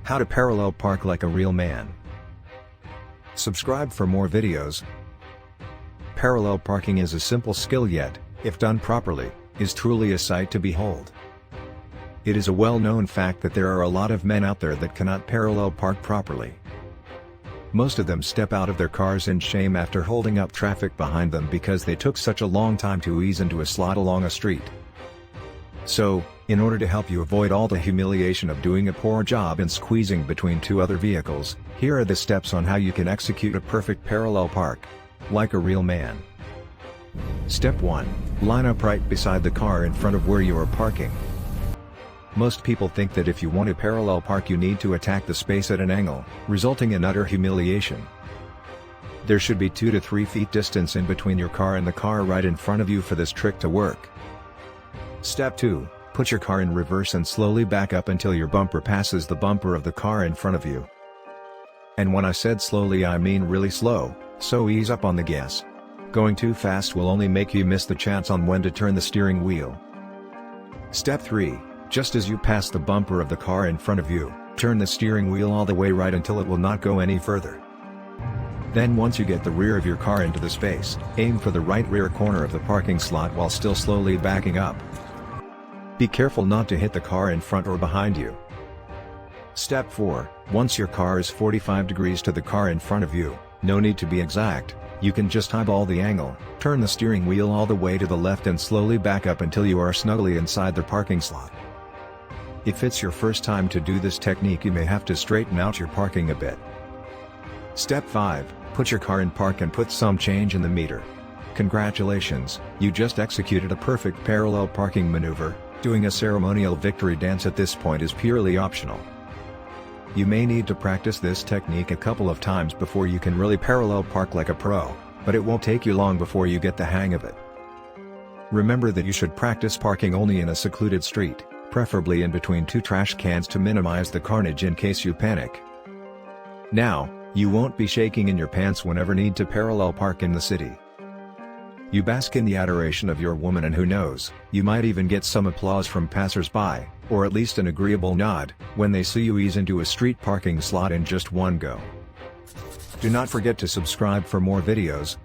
How to parallel park like a real man. Subscribe for more videos. Parallel parking is a simple skill yet, if done properly, is truly a sight to behold. It is a well-known fact that there are a lot of men out there that cannot parallel park properly. Most of them step out of their cars in shame after holding up traffic behind them because they took such a long time to ease into a slot along a street. So, in order to help you avoid all the humiliation of doing a poor job in squeezing between two other vehicles, here are the steps on how you can execute a perfect parallel park, like a real man. Step 1. Line up right beside the car in front of where you are parking. Most people think that if you want to parallel park you need to attack the space at an angle, resulting in utter humiliation. There should be 2 to 3 feet distance in between your car and the car right in front of you for this trick to work. Step 2. Put your car in reverse and slowly back up until your bumper passes the bumper of the car in front of you. And when I said slowly I mean really slow, so ease up on the gas. Going too fast will only make you miss the chance on when to turn the steering wheel. Step 3. Just as you pass the bumper of the car in front of you, turn the steering wheel all the way right until it will not go any further. Then once you get the rear of your car into the space, aim for the right rear corner of the parking slot while still slowly backing up. Be careful not to hit the car in front or behind you. Step 4. Once your car is 45 degrees to the car in front of you, no need to be exact, you can just eyeball the angle, turn the steering wheel all the way to the left and slowly back up until you are snugly inside the parking slot. If it's your first time to do this technique you may have to straighten out your parking a bit. Step 5. Put your car in park and put some change in the meter. Congratulations, you just executed a perfect parallel parking maneuver. Doing a ceremonial victory dance at this point is purely optional. You may need to practice this technique a couple of times before you can really parallel park like a pro, but it won't take you long before you get the hang of it. Remember that you should practice parking only in a secluded street, preferably in between 2 trash cans to minimize the carnage in case you panic. Now, you won't be shaking in your pants whenever need to parallel park in the city. You bask in the adoration of your woman and who knows, you might even get some applause from passers-by, or at least an agreeable nod, when they see you ease into a street parking slot in just one go. Do not forget to subscribe for more videos.